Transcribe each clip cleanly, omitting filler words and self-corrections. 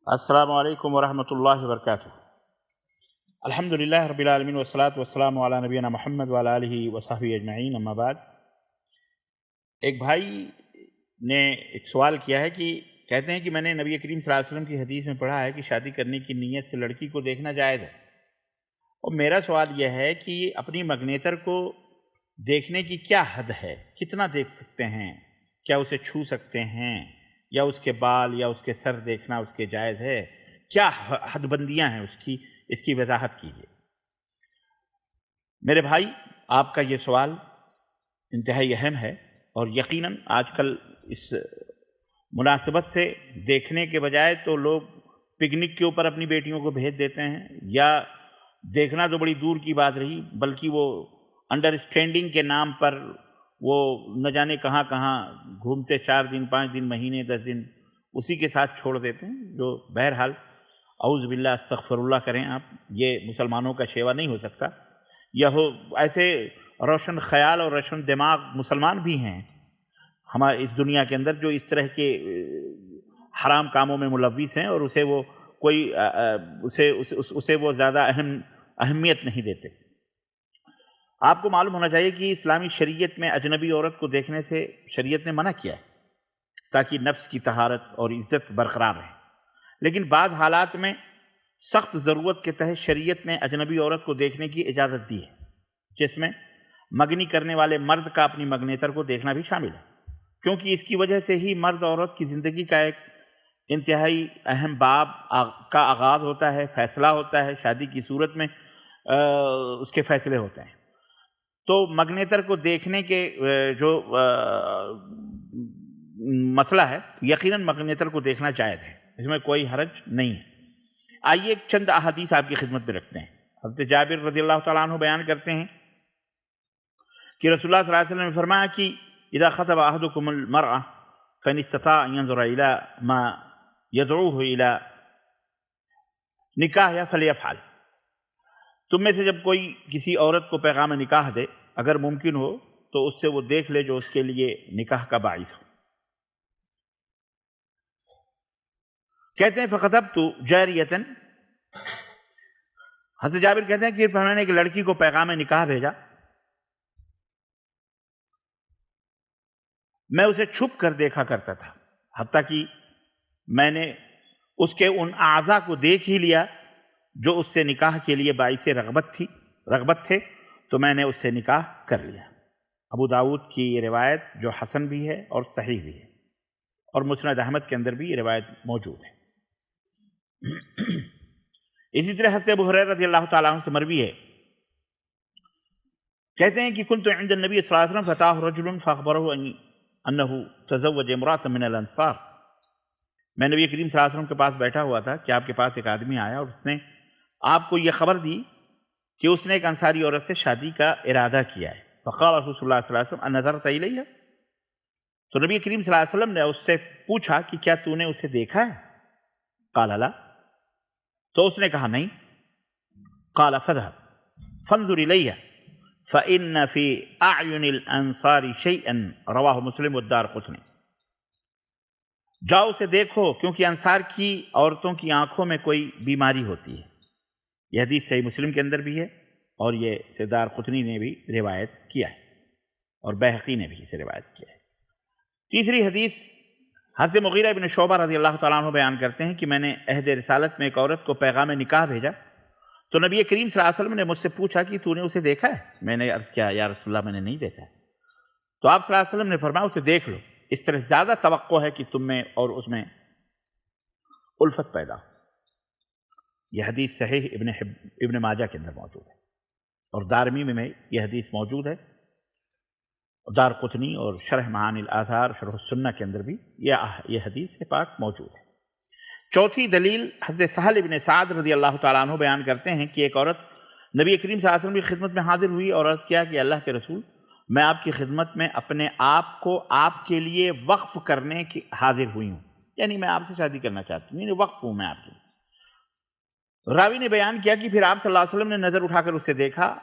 السلام علیکم ورحمۃ اللہ وبرکاتہ۔ الحمدللہ رب العالمین والصلاۃ والسلام علی نبینا محمد وعلی آلہ وصحبہ اجمعین، اما بعد۔ ایک بھائی نے ایک سوال کیا ہے کہ کہتے ہیں کہ میں نے نبی کریم صلی اللہ علیہ وسلم کی حدیث میں پڑھا ہے کہ شادی کرنے کی نیت سے لڑکی کو دیکھنا جائز ہے، اور میرا سوال یہ ہے کہ اپنی مگنیتر کو دیکھنے کی کیا حد ہے؟ کتنا دیکھ سکتے ہیں؟ کیا اسے چھو سکتے ہیں، یا اس کے بال یا اس کے سر دیکھنا اس کے جائز ہے؟ کیا حد بندیاں ہیں اس کی وضاحت کیجیے۔ میرے بھائی، آپ کا یہ سوال انتہائی اہم ہے، اور یقیناً آج کل اس مناسبت سے دیکھنے کے بجائے تو لوگ پکنک کے اوپر اپنی بیٹیوں کو بھیج دیتے ہیں، یا دیکھنا تو بڑی دور کی بات رہی، بلکہ وہ انڈرسٹینڈنگ کے نام پر وہ نہ جانے کہاں کہاں گھومتے 4 دن 5 دن مہینے 10 دن اسی کے ساتھ چھوڑ دیتے ہیں، جو بہرحال اعوذ باللہ استغفر اللہ کریں آپ، یہ مسلمانوں کا شیوا نہیں ہو سکتا۔ ایسے روشن خیال اور روشن دماغ مسلمان بھی ہیں ہمارے اس دنیا کے اندر، جو اس طرح کے حرام کاموں میں ملوث ہیں، اور اسے وہ زیادہ اہمیت نہیں دیتے۔ آپ کو معلوم ہونا چاہیے کہ اسلامی شریعت میں اجنبی عورت کو دیکھنے سے شریعت نے منع کیا ہے، تاکہ نفس کی طہارت اور عزت برقرار رہے، لیکن بعض حالات میں سخت ضرورت کے تحت شریعت نے اجنبی عورت کو دیکھنے کی اجازت دی ہے، جس میں مگنی کرنے والے مرد کا اپنی مگنیتر کو دیکھنا بھی شامل ہے، کیونکہ اس کی وجہ سے ہی مرد عورت کی زندگی کا ایک انتہائی اہم باب کا آغاز ہوتا ہے، فیصلہ ہوتا ہے، شادی کی صورت میں اس کے فیصلے ہوتے ہیں۔ تو مگنیتر کو دیکھنے کے جو مسئلہ ہے، یقیناً مگنیتر کو دیکھنا جائز ہے، اس میں کوئی حرج نہیں ہے۔ آئیے ایک چند احادیث آپ کی خدمت میں رکھتے ہیں۔ حضرت جابر رضی اللہ تعالیٰ عنہ بیان کرتے ہیں کہ رسول اللہ صلی اللہ علیہ وسلم نے فرمایا کہ اذا خطب احدکم المرأة فان استطاع ان ينظر الى ما يدعوه الى نکاح فلیفعل۔ تم میں سے جب کوئی کسی عورت کو پیغام نکاح دے، اگر ممکن ہو تو اس سے وہ دیکھ لے جو اس کے لیے نکاح کا باعث ہو۔ کہتے ہیں فخطبت جاریۃ، حضرت جابر کہتے ہیں کہ میں نے ایک لڑکی کو پیغام نکاح بھیجا، میں اسے چھپ کر دیکھا کرتا تھا، حتیٰ کہ میں نے اس کے ان اعضاء کو دیکھ ہی لیا جو اس سے نکاح کے لیے باعث رغبت تھے، تو میں نے اس سے نکاح کر لیا۔ ابو داؤد کی یہ روایت جو حسن بھی ہے اور صحیح بھی ہے، اور مسند احمد کے اندر بھی یہ روایت موجود ہے۔ اسی طرح حضرت ابو ہریرہ رضی اللہ تعالیٰ عنہ سے مروی ہے، کہتے ہیں کہ کنت عند النبی صلی اللہ علیہ وسلم فتاه رجل فاخبره انه تزوج امرأة من الانصار۔ میں نبی کریم صلی اللہ علیہ وسلم کے پاس بیٹھا ہوا تھا کہ آپ کے پاس ایک آدمی آیا اور اس نے آپ کو یہ خبر دی کہ اس نے ایک انصاری عورت سے شادی کا ارادہ کیا ہے۔ فقال رسول اللہ صلی اللہ علیہ وسلم ان نظرت الیہ، تو نبی کریم صلی اللہ علیہ وسلم نے اس سے پوچھا کہ کیا تو نے اسے دیکھا ہے؟ قال لا، تو اس نے کہا نہیں۔ قال فاذهب فانظر الیہ فإن فی اعین الانصار شیئا، رواہ مسلم والدارقطنی۔ جاؤ اسے دیکھو، کیونکہ انصار کی عورتوں کی آنکھوں میں کوئی بیماری ہوتی ہے۔ یہ حدیث صحیح مسلم کے اندر بھی ہے، اور یہ دارقطنی نے بھی روایت کیا ہے، اور بیہقی نے بھی اسے روایت کیا ہے۔ تیسری حدیث حضرت مغیرہ بن شعبہ رضی اللہ تعالیٰ عنہ بیان کرتے ہیں کہ میں نے عہد رسالت میں ایک عورت کو پیغام نکاح بھیجا، تو نبی کریم صلی اللہ علیہ وسلم نے مجھ سے پوچھا کہ تو نے اسے دیکھا ہے؟ میں نے عرض کیا یا رسول اللہ میں نے نہیں دیکھا ہے۔ تو آپ صلی اللہ علیہ وسلم نے فرمایا اسے دیکھ لو، اس طرح زیادہ توقع ہے کہ تم میں اور اس میں الفت پیدا ہو۔ یہ حدیث صحیح ابن ماجہ کے اندر موجود ہے، اور دارمی میں یہ حدیث موجود ہے، دارقطنی اور شرح معانی الآثار شرح السنہ کے اندر بھی یہ حدیث پاک موجود ہے۔ چوتھی دلیل حضرت سہل بن سعد رضی اللہ تعالیٰ عنہ بیان کرتے ہیں کہ ایک عورت نبی کریم صلی اللہ علیہ وسلم کی خدمت میں حاضر ہوئی اور عرض کیا کہ اللہ کے رسول، میں آپ کی خدمت میں اپنے آپ کو آپ کے لیے وقف کرنے کی حاضر ہوئی ہوں، یعنی میں آپ سے شادی کرنا چاہتی ہوں، یعنی وقف ہوں میں آپ کے لیے۔ راوی نے بیان کیا کہ پھر آپ صلی اللہ علیہ وسلم نے نظر اٹھا کر اسے دیکھا،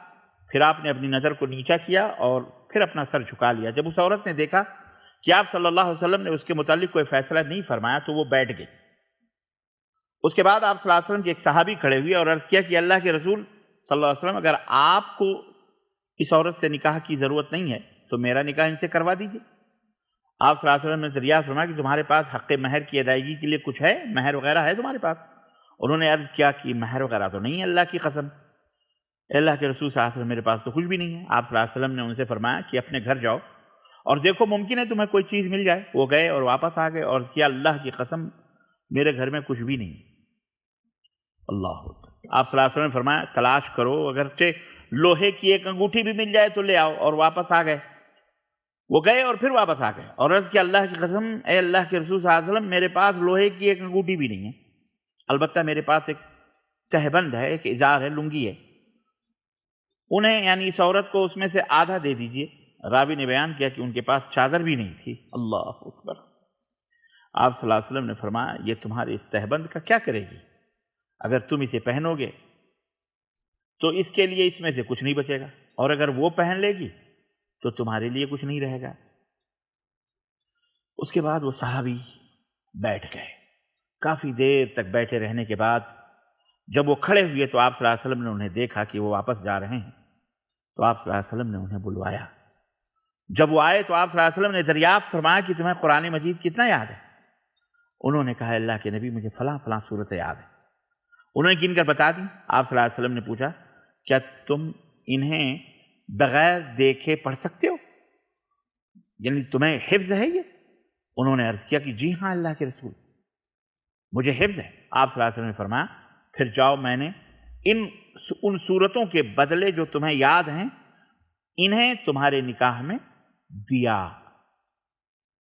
پھر آپ نے اپنی نظر کو نیچا کیا اور پھر اپنا سر جھکا لیا۔ جب اس عورت نے دیکھا کہ آپ صلی اللہ علیہ وسلم نے اس کے متعلق کوئی فیصلہ نہیں فرمایا تو وہ بیٹھ گئی۔ اس کے بعد آپ صلی اللہ علیہ وسلم کے ایک صحابی کھڑے ہوئے اور عرض کیا کہ اللہ کے رسول صلی اللہ علیہ وسلم اگر آپ کو اس عورت سے نکاح کی ضرورت نہیں ہے تو میرا نکاح ان سے کروا دیجیے۔ آپ صلی اللہ علیہ وسلم نے دریافت فرمایا کہ تمہارے پاس حق مہر کی ادائیگی کے لیے کچھ ہے، مہر وغیرہ ہے تمہارے پاس؟ انہوں نے عرض کیا کہ مہر وغیرہ تو نہیں ہے، اللہ کی قسم اللہ کے رسول صلی اللہ علیہ وسلم میرے پاس تو کچھ بھی نہیں ہے۔ آپ صلی اللہ علیہ وسلم نے ان سے فرمایا کہ اپنے گھر جاؤ اور دیکھو ممکن ہے تمہیں کوئی چیز مل جائے۔ وہ گئے اور واپس آ گئے اور کیا اللہ کی قسم میرے گھر میں کچھ بھی نہیں ہے۔ اللہ اکبر۔ آپ صلی اللہ علیہ وسلم نے فرمایا تلاش کرو، اگرچہ لوہے کی ایک انگوٹھی بھی مل جائے تو لے آؤ، اور واپس آ گئے۔ وہ گئے اور پھر واپس آ گئے اور عرض کیا اللہ کی قسم اے اللہ کے رسول صلی اللہ علیہ وسلم میرے پاس لوہے کی ایک انگوٹھی بھی نہیں ہے، البتہ میرے پاس ایک تہبند ہے، ایک ازار ہے، لنگی ہے، انہیں یعنی اس عورت کو اس میں سے آدھا دے دیجئے۔ راوی نے بیان کیا کہ ان کے پاس چادر بھی نہیں تھی۔ اللہ اکبر۔ آپ صلی اللہ علیہ وسلم نے فرمایا یہ تمہارے اس تہبند کا کیا کرے گی؟ اگر تم اسے پہنو گے تو اس کے لیے اس میں سے کچھ نہیں بچے گا، اور اگر وہ پہن لے گی تو تمہارے لیے کچھ نہیں رہے گا۔ اس کے بعد وہ صحابی بیٹھ گئے۔ کافی دیر تک بیٹھے رہنے کے بعد جب وہ کھڑے ہوئے تو آپ صلی اللہ علیہ وسلم نے انہیں دیکھا کہ وہ واپس جا رہے ہیں، تو آپ صلی اللہ علیہ وسلم نے انہیں بلوایا۔ جب وہ آئے تو آپ صلی اللہ علیہ وسلم نے دریافت فرمایا کہ تمہیں قرآن مجید کتنا یاد ہے؟ انہوں نے کہا اللہ کے نبی مجھے فلاں فلاں صورت یاد ہے۔ انہوں نے گن کر بتا دی۔ آپ صلی اللہ علیہ وسلم نے پوچھا کیا تم انہیں بغیر دیکھے پڑھ سکتے ہو؟ یعنی تمہیں حفظ ہے یہ؟ انہوں نے عرض کیا کہ جی ہاں اللہ کے رسول مجھے حفظ ہے۔ آپ صلی اللہ علیہ وسلم نے فرمایا پھر جاؤ، میں نے ان صورتوں کے بدلے جو تمہیں یاد ہیں انہیں تمہارے نکاح میں دیا۔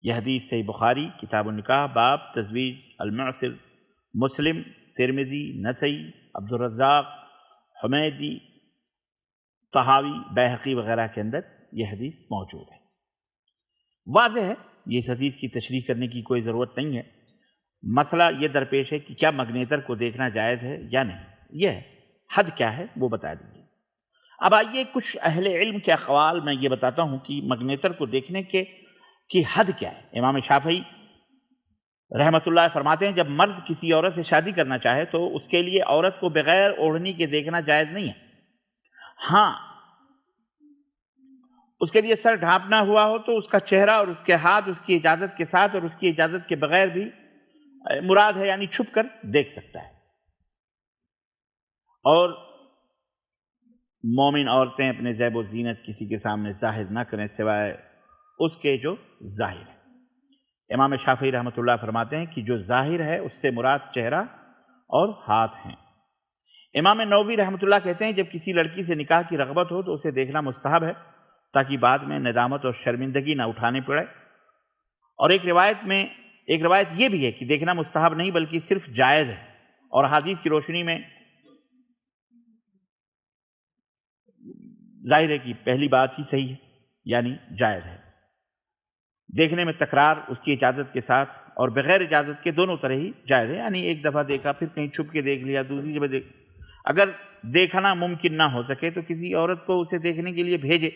یہ حدیث صحیح بخاری کتاب النکاح باب تزویج المعسر، مسلم، ترمذی، نسائی، عبد الرزاق، حمیدی، طحاوی، بیہقی وغیرہ کے اندر یہ حدیث موجود ہے۔ واضح ہے یہ اس حدیث کی تشریح کرنے کی کوئی ضرورت نہیں ہے۔ مسئلہ یہ درپیش ہے کہ کیا مگنیتر کو دیکھنا جائز ہے یا نہیں، یہ ہے، حد کیا ہے وہ بتا دیجیے۔ اب آئیے کچھ اہل علم کے اقوال میں یہ بتاتا ہوں کہ مگنیتر کو دیکھنے کی حد کیا ہے۔ امام شافعی رحمۃ اللہ فرماتے ہیں جب مرد کسی عورت سے شادی کرنا چاہے تو اس کے لیے عورت کو بغیر اوڑھنی کے دیکھنا جائز نہیں ہے۔ ہاں اس کے لیے سر ڈھانپنا ہوا ہو تو اس کا چہرہ اور اس کے ہاتھ اس کی اجازت کے ساتھ اور اس کی اجازت کے بغیر بھی مراد ہے، یعنی چھپ کر دیکھ سکتا ہے۔ اور مومن عورتیں اپنے زیب و زینت کسی کے سامنے ظاہر نہ کریں سوائے اس کے جو ظاہر ہے۔ امام شافعی رحمۃ اللہ فرماتے ہیں کہ جو ظاہر ہے اس سے مراد چہرہ اور ہاتھ ہیں۔ امام نووی رحمۃ اللہ کہتے ہیں جب کسی لڑکی سے نکاح کی رغبت ہو تو اسے دیکھنا مستحب ہے تاکہ بعد میں ندامت اور شرمندگی نہ اٹھانی پڑے۔ اور ایک روایت یہ بھی ہے کہ دیکھنا مستحب نہیں بلکہ صرف جائز ہے، اور حدیث کی روشنی میں ظاہر ہے کہ پہلی بات ہی صحیح ہے، یعنی جائز ہے۔ دیکھنے میں تکرار اس کی اجازت کے ساتھ اور بغیر اجازت کے دونوں طرح ہی جائز ہے، یعنی ایک دفعہ دیکھا پھر کہیں چھپ کے دیکھ لیا، دوسری جگہ اگر دیکھنا ممکن نہ ہو سکے تو کسی عورت کو اسے دیکھنے کے لیے بھیجے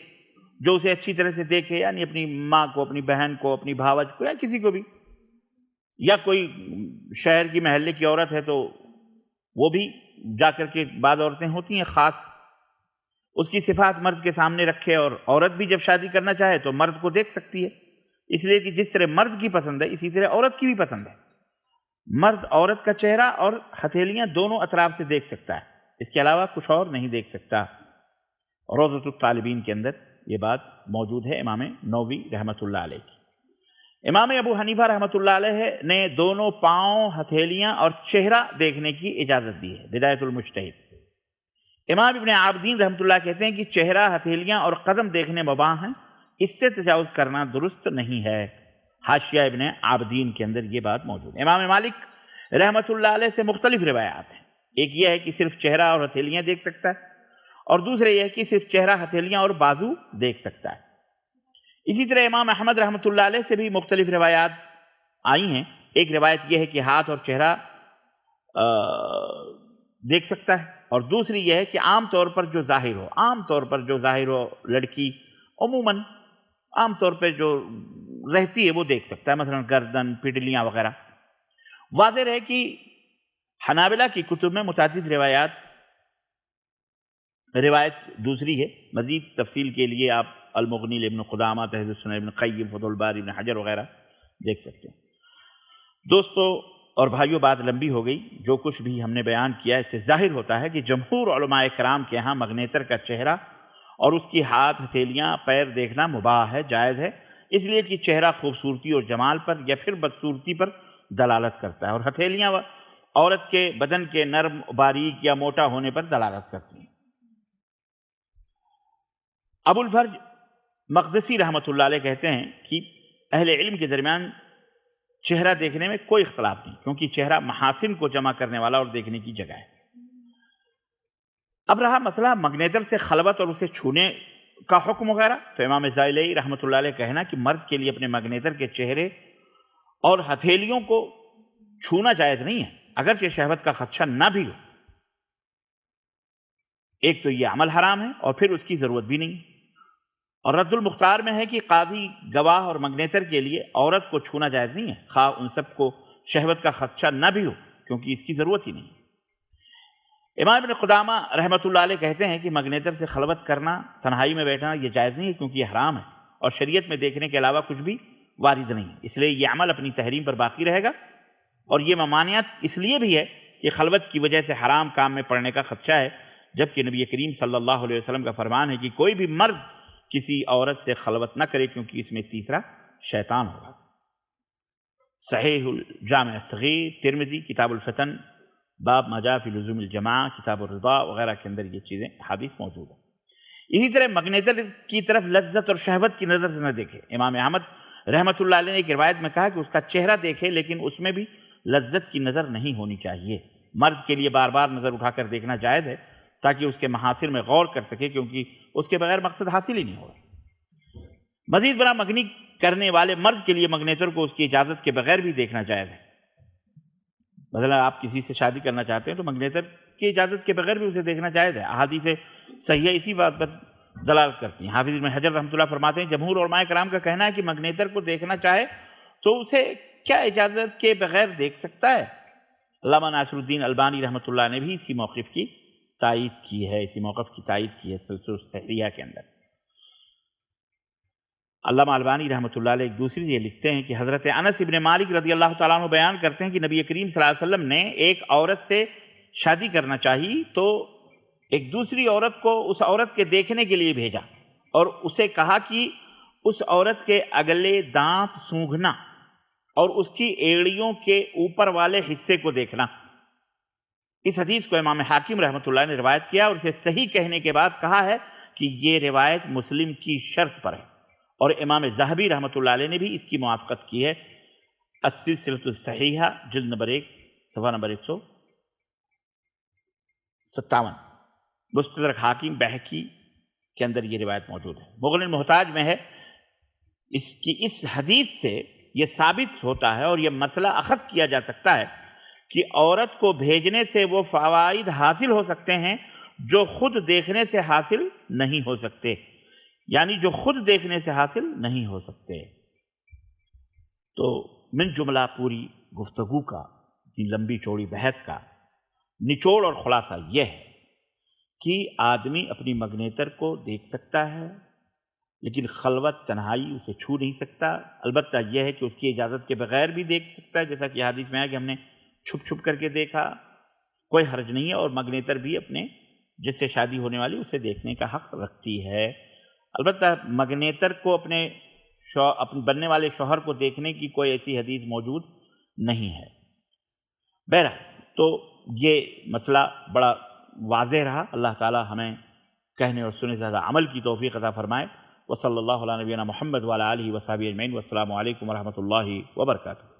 جو اسے اچھی طرح سے دیکھے، یعنی اپنی ماں کو، اپنی بہن کو، اپنی بھاوج کو، یا کسی کو بھی، یا کوئی شہر کی محلے کی عورت ہے تو وہ بھی جا کر کے، بعض عورتیں ہوتی ہیں خاص، اس کی صفات مرد کے سامنے رکھے، اور عورت بھی جب شادی کرنا چاہے تو مرد کو دیکھ سکتی ہے، اس لیے کہ جس طرح مرد کی پسند ہے اسی طرح عورت کی بھی پسند ہے۔ مرد عورت کا چہرہ اور ہتھیلیاں دونوں اطراف سے دیکھ سکتا ہے، اس کے علاوہ کچھ اور نہیں دیکھ سکتا۔ روضۃ الطالبین کے اندر یہ بات موجود ہے امام نووی رحمۃ اللہ علیہ کی۔ امام ابو حنیفہ رحمۃ اللہ علیہ نے دونوں پاؤں، ہتھیلیاں اور چہرہ دیکھنے کی اجازت دی ہے، بدایۃ المجتہد۔ امام ابن عابدین رحمۃ اللہ کہتے ہیں کہ چہرہ، ہتھیلیاں اور قدم دیکھنے مباح ہیں، اس سے تجاوز کرنا درست نہیں ہے۔ حاشیہ ابن عابدین کے اندر یہ بات موجود ہے۔ امام مالک رحمۃ اللہ علیہ سے مختلف روایات ہیں، ایک یہ ہے کہ صرف چہرہ اور ہتھیلیاں دیکھ سکتا ہے، اور دوسرے یہ ہے کہ صرف چہرہ، ہتھیلیاں اور بازو دیکھ سکتا ہے۔ اسی طرح امام احمد رحمۃ اللہ علیہ سے بھی مختلف روایات آئی ہیں۔ ایک روایت یہ ہے کہ ہاتھ اور چہرہ دیکھ سکتا ہے، اور دوسری یہ ہے کہ عام طور پر جو ظاہر ہو لڑکی عموماً عام طور پہ جو رہتی ہے وہ دیکھ سکتا ہے، مثلا گردن، پڈلیاں وغیرہ۔ واضح ہے کہ حنابلہ کی کتب میں متعدد روایت دوسری ہے. مزید تفصیل کے لیے آپ المغنی لابن قدامہ، تہذیب السنن ابن قیم، فتح الباری ابن حجر وغیرہ دیکھ سکتے ہیں. دوستو اور بھائیوں، بات لمبی ہو گئی. جو کچھ بھی ہم نے بیان کیا اس سے ظاہر ہوتا ہے کہ جمہور علماء کرام کے ہاں مگنیتر کا چہرہ اور اس کی ہاتھ، ہتھیلیاں، پیر دیکھنا مباح ہے، جائز ہے، اس لیے کہ چہرہ خوبصورتی اور جمال پر یا پھر بدصورتی پر دلالت کرتا ہے، اور ہتھیلیاں عورت کے بدن کے نرم، باریک یا موٹا ہونے پر دلالت کرتی ہیں. ابو الفرج مقدسی رحمۃ اللہ علیہ کہتے ہیں کہ اہل علم کے درمیان چہرہ دیکھنے میں کوئی اختلاف نہیں، کیونکہ چہرہ محاسن کو جمع کرنے والا اور دیکھنے کی جگہ ہے. اب رہا مسئلہ مگنیتر سے خلوت اور اسے چھونے کا حکم وغیرہ، تو امام زائلئی رحمۃ اللہ علیہ کہنا کہ مرد کے لیے اپنے مگنیتر کے چہرے اور ہتھیلیوں کو چھونا جائز نہیں ہے، اگرچہ شہوت کا خدشہ نہ بھی ہو. ایک تو یہ عمل حرام ہے اور پھر اس کی ضرورت بھی نہیں. اور رد المختار میں ہے کہ قاضی، گواہ اور مگنیتر کے لیے عورت کو چھونا جائز نہیں ہے، خواہ ان سب کو شہوت کا خدشہ نہ بھی ہو، کیونکہ اس کی ضرورت ہی نہیں. امام ابن قدامہ رحمۃ اللہ علیہ کہتے ہیں کہ مگنیتر سے خلوت کرنا، تنہائی میں بیٹھنا، یہ جائز نہیں ہے، کیونکہ یہ حرام ہے اور شریعت میں دیکھنے کے علاوہ کچھ بھی وارد نہیں ہے. اس لیے یہ عمل اپنی تحریم پر باقی رہے گا. اور یہ ممانعت اس لیے بھی ہے کہ خلوت کی وجہ سے حرام کام میں پڑنے کا خدشہ ہے، جبکہ نبی کریم صلی اللہ علیہ وسلم کا فرمان ہے کہ کوئی بھی مرد کسی عورت سے خلوت نہ کرے، کیونکہ اس میں تیسرا شیطان ہوگا. صحیح الجامع الصغیر، ترمذی کتاب الفتن، باب ما جاء فی لزوم الجماع، کتاب الرضا وغیرہ کے اندر یہ چیزیں حدیث موجود ہیں. اسی طرح مگنیتر کی طرف لذت اور شہوت کی نظر سے نہ دیکھے. امام احمد رحمۃ اللہ علیہ نے ایک روایت میں کہا کہ اس کا چہرہ دیکھے، لیکن اس میں بھی لذت کی نظر نہیں ہونی چاہیے. مرد کے لیے بار بار نظر اٹھا کر دیکھنا جائز ہے تاکہ اس کے محاسن میں غور کر سکے، کیونکہ اس کے بغیر مقصد حاصل ہی نہیں ہوگا. مزید برآں مگنی کرنے والے مرد کے لیے مگنیتر کو اس کی اجازت کے بغیر بھی دیکھنا جائز ہے. مثلا آپ کسی سے شادی کرنا چاہتے ہیں تو مگنیتر کی اجازت کے بغیر بھی اسے دیکھنا جائز ہے. احادیث صحیحہ اسی بات پر دلالت کرتی ہیں. حافظ ابن حجر رحمۃ اللہ فرماتے ہیں جمہور علماء کرام کا کہنا ہے کہ مگنیتر کو دیکھنا چاہے تو اسے کیا اجازت کے بغیر دیکھ سکتا ہے. علامہ ناصر الدین البانی رحمۃ اللہ نے بھی اسی موقف کی تائید کی ہے، سلسلہ الصحیحہ کے اندر. علامہ البانی رحمۃ اللہ علیہ ایک دوسری یہ لکھتے ہیں کہ حضرت انس ابن مالک رضی اللہ تعالیٰ عنہ بیان کرتے ہیں کہ نبی کریم صلی اللہ علیہ وسلم نے ایک عورت سے شادی کرنا چاہی تو ایک دوسری عورت کو اس عورت کے دیکھنے کے لیے بھیجا اور اسے کہا کہ اس عورت کے اگلے دانت سونگھنا اور اس کی ایڑیوں کے اوپر والے حصے کو دیکھنا. اس حدیث کو امام حاکم رحمۃ اللہ نے روایت کیا اور اسے صحیح کہنے کے بعد کہا ہے کہ یہ روایت مسلم کی شرط پر ہے. اور امام ذہبی رحمۃ اللہ علیہ نے بھی اس کی موافقت کی ہے. السلسلۃ الصحیحہ جلد نمبر 1 صفحہ نمبر 157. مستدرک حاکم بہقی کے اندر یہ روایت موجود ہے. مغنی المحتاج میں ہے. اس حدیث سے یہ ثابت ہوتا ہے اور یہ مسئلہ اخذ کیا جا سکتا ہے کہ عورت کو بھیجنے سے وہ فوائد حاصل ہو سکتے ہیں جو خود دیکھنے سے حاصل نہیں ہو سکتے، یعنی جو خود دیکھنے سے حاصل نہیں ہو سکتے. تو من جملہ پوری گفتگو کا، لمبی چوڑی بحث کا نچوڑ اور خلاصہ یہ ہے کہ آدمی اپنی مگنیتر کو دیکھ سکتا ہے، لیکن خلوت، تنہائی اسے چھو نہیں سکتا. البتہ یہ ہے کہ اس کی اجازت کے بغیر بھی دیکھ سکتا ہے، جیسا کہ حدیث میں ہے کہ ہم نے چھپ چھپ کر کے دیکھا، کوئی حرج نہیں ہے. اور مگنیتر بھی اپنے جس سے شادی ہونے والی اسے دیکھنے کا حق رکھتی ہے. البتہ مگنیتر کو اپنے بننے والے شوہر کو دیکھنے کی کوئی ایسی حدیث موجود نہیں ہے. بہرحال تو یہ مسئلہ بڑا واضح رہا. اللہ تعالی ہمیں کہنے اور سننے سے زیادہ عمل کی توفیق عطا فرمائے. وصلی اللہ علی نبینا محمد وعلی آلہ وصحبہ اجمعین. والسلام علیکم ورحمۃ اللہ وبرکاتہ.